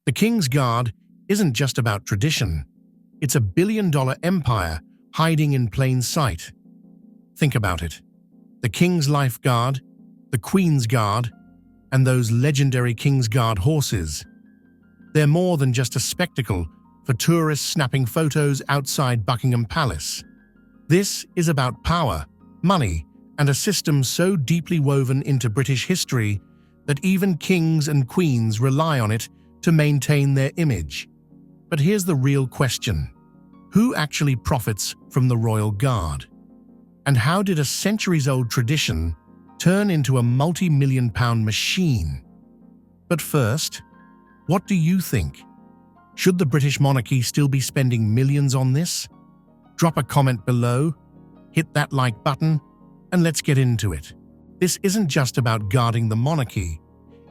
The King's Guard isn't just about tradition. It's a billion-dollar empire hiding in plain sight. Think about it. The King's Life Guard, the Queen's Guard, and those legendary King's Guard horses. They're more than just a spectacle for tourists snapping photos outside Buckingham Palace. This is about power, money, and a system so deeply woven into British history that even kings and queens rely on it to maintain their image. But here's the real question. Who actually profits from the Royal Guard? And how did a centuries-old tradition turn into a multi-million-pound machine? But first, what do you think? Should the British monarchy still be spending millions on this? Drop a comment below, hit that like button, and let's get into it. This isn't just about guarding the monarchy.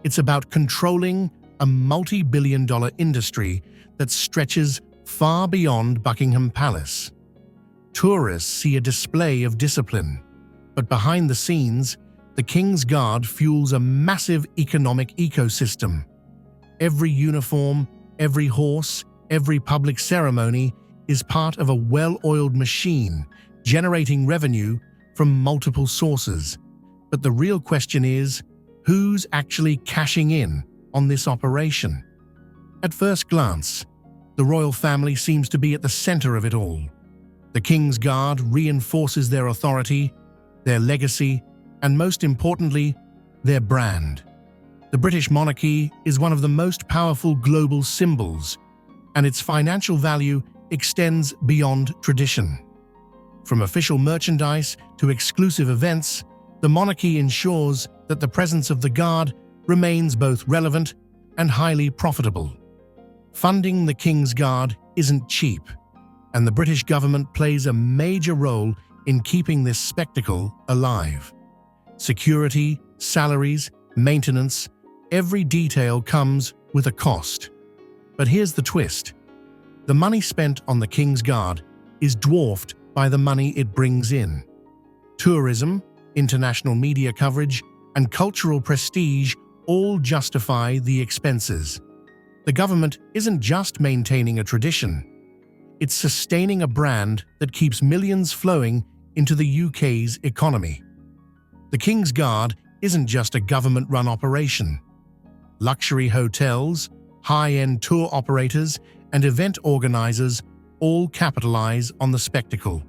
It's about controlling a multi-billion-dollar industry that stretches far beyond Buckingham Palace. Tourists see a display of discipline, but behind the scenes, the King's Guard fuels a massive economic ecosystem. Every uniform, every horse, every public ceremony is part of a well-oiled machine, generating revenue from multiple sources. But the real question is, who's actually cashing in on this operation? At first glance, the royal family seems to be at the center of it all. The King's Guard reinforces their authority, their legacy, and most importantly, their brand. The British monarchy is one of the most powerful global symbols, and its financial value extends beyond tradition. From official merchandise to exclusive events, the monarchy ensures that the presence of the Guard remains both relevant and highly profitable. Funding the King's Guard isn't cheap, and the British government plays a major role in keeping this spectacle alive. Security, salaries, maintenance, every detail comes with a cost. But here's the twist. The money spent on the King's Guard is dwarfed by the money it brings in. Tourism, international media coverage, and cultural prestige all justify the expenses. The government isn't just maintaining a tradition. It's sustaining a brand that keeps millions flowing into the UK's economy. The King's Guard isn't just a government-run operation. Luxury hotels, high-end tour operators, and event organizers all capitalize on the spectacle.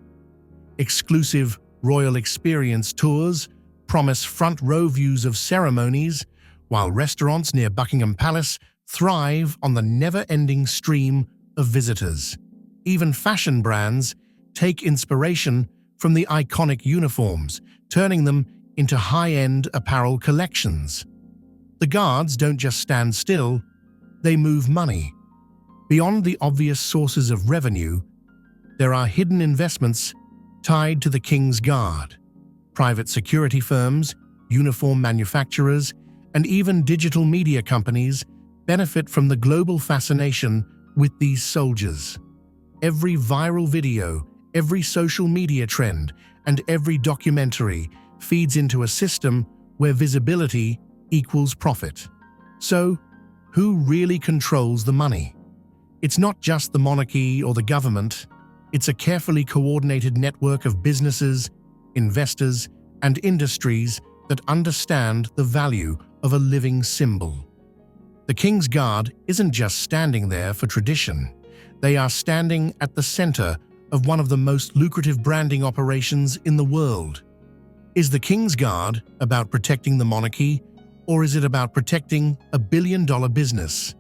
Exclusive royal experience tours promise front-row views of ceremonies, while restaurants near Buckingham Palace thrive on the never-ending stream of visitors. Even fashion brands take inspiration from the iconic uniforms, turning them into high-end apparel collections. The Guards don't just stand still, they move money. Beyond the obvious sources of revenue, there are hidden investments tied to the King's Guard. Private security firms, uniform manufacturers, and even digital media companies benefit from the global fascination with these soldiers. Every viral video, every social media trend, and every documentary feeds into a system where visibility equals profit. So, who really controls the money? It's not just the monarchy or the government. It's a carefully coordinated network of businesses, investors, and industries that understand the value of a living symbol. The King's Guard isn't just standing there for tradition. They are standing at the center of one of the most lucrative branding operations in the world. Is the King's Guard about protecting the monarchy, or is it about protecting a billion-dollar business?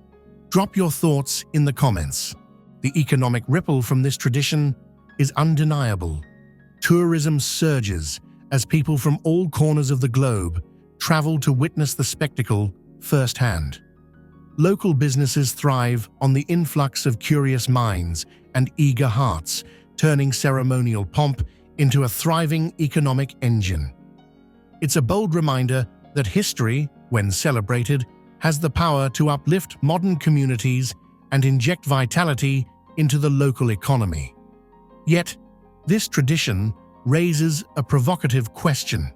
Drop your thoughts in the comments. The economic ripple from this tradition is undeniable. Tourism surges as people from all corners of the globe travel to witness the spectacle firsthand. Local businesses thrive on the influx of curious minds and eager hearts, turning ceremonial pomp into a thriving economic engine. It's a bold reminder that history, when celebrated, has the power to uplift modern communities and inject vitality into the local economy. Yet, this tradition raises a provocative question.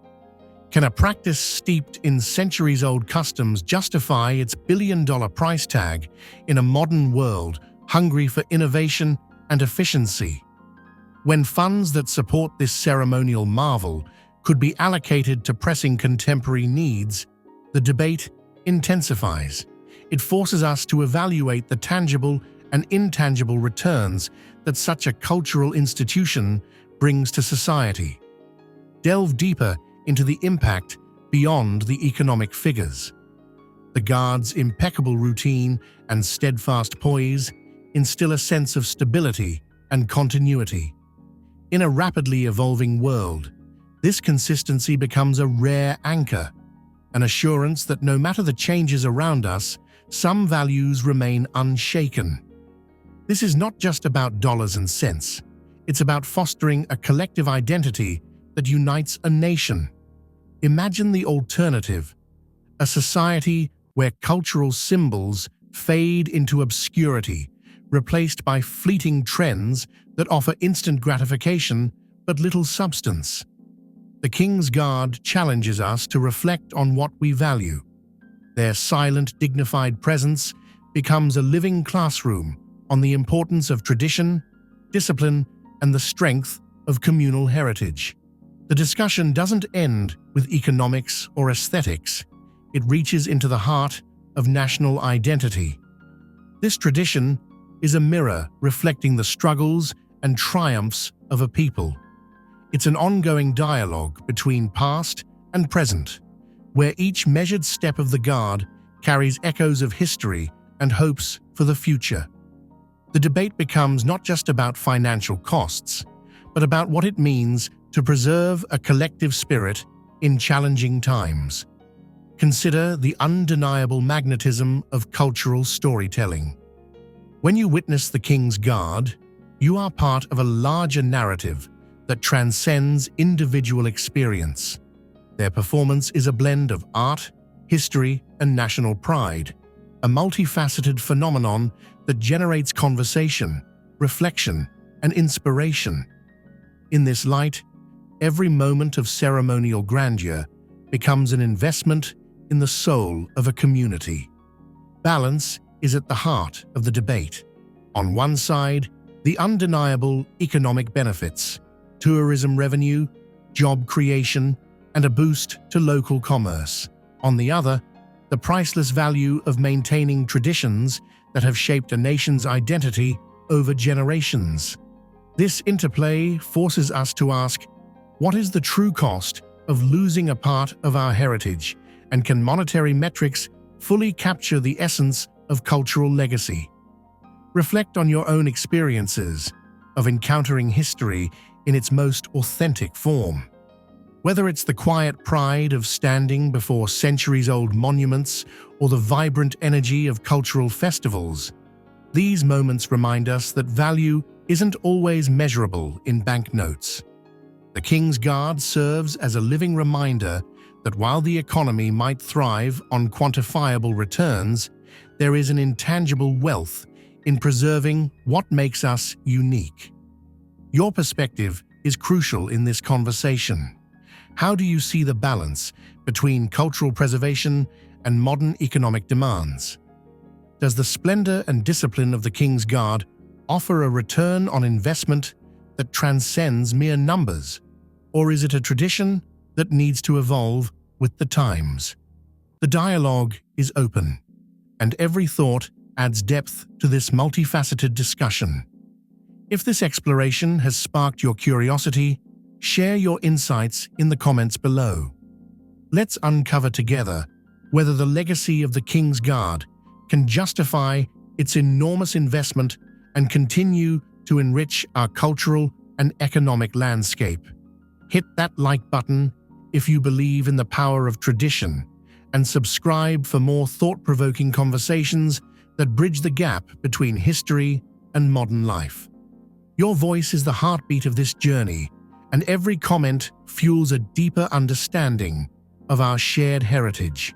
Can a practice steeped in centuries-old customs justify its billion-dollar price tag in a modern world hungry for innovation and efficiency? When funds that support this ceremonial marvel could be allocated to pressing contemporary needs, the debate intensifies. It forces us to evaluate the tangible and intangible returns that such a cultural institution brings to society. Delve deeper into the impact beyond the economic figures. The Guard's impeccable routine and steadfast poise instill a sense of stability and continuity. In a rapidly evolving world, this consistency becomes a rare anchor, an assurance that no matter the changes around us, some values remain unshaken. This is not just about dollars and cents. It's about fostering a collective identity that unites a nation. Imagine the alternative, a society where cultural symbols fade into obscurity, replaced by fleeting trends that offer instant gratification but little substance. The King's Guard challenges us to reflect on what we value. Their silent, dignified presence becomes a living classroom on the importance of tradition, discipline, and the strength of communal heritage. The discussion doesn't end with economics or aesthetics. It reaches into the heart of national identity. This tradition is a mirror reflecting the struggles and triumphs of a people. It's an ongoing dialogue between past and present, where each measured step of the Guard carries echoes of history and hopes for the future. The debate becomes not just about financial costs, but about what it means to preserve a collective spirit in challenging times. Consider the undeniable magnetism of cultural storytelling. When you witness the King's Guard, you are part of a larger narrative that transcends individual experience. Their performance is a blend of art, history, and national pride, a multifaceted phenomenon that generates conversation, reflection, and inspiration. In this light, every moment of ceremonial grandeur becomes an investment in the soul of a community. Balance is at the heart of the debate. On one side, the undeniable economic benefits, tourism revenue, job creation, and a boost to local commerce. On the other, the priceless value of maintaining traditions that have shaped a nation's identity over generations. This interplay forces us to ask, what is the true cost of losing a part of our heritage, and can monetary metrics fully capture the essence of cultural legacy? Reflect on your own experiences of encountering history in its most authentic form. Whether it's the quiet pride of standing before centuries-old monuments or the vibrant energy of cultural festivals, these moments remind us that value isn't always measurable in banknotes. The King's Guard serves as a living reminder that while the economy might thrive on quantifiable returns, there is an intangible wealth in preserving what makes us unique. Your perspective is crucial in this conversation. How do you see the balance between cultural preservation and modern economic demands? Does the splendor and discipline of the King's Guard offer a return on investment that transcends mere numbers, or is it a tradition that needs to evolve with the times? The dialogue is open, and every thought adds depth to this multifaceted discussion. If this exploration has sparked your curiosity, share your insights in the comments below. Let's uncover together whether the legacy of the King's Guard can justify its enormous investment and continue to enrich our cultural and economic landscape. Hit that like button if you believe in the power of tradition, and subscribe for more thought-provoking conversations that bridge the gap between history and modern life. Your voice is the heartbeat of this journey, and every comment fuels a deeper understanding of our shared heritage.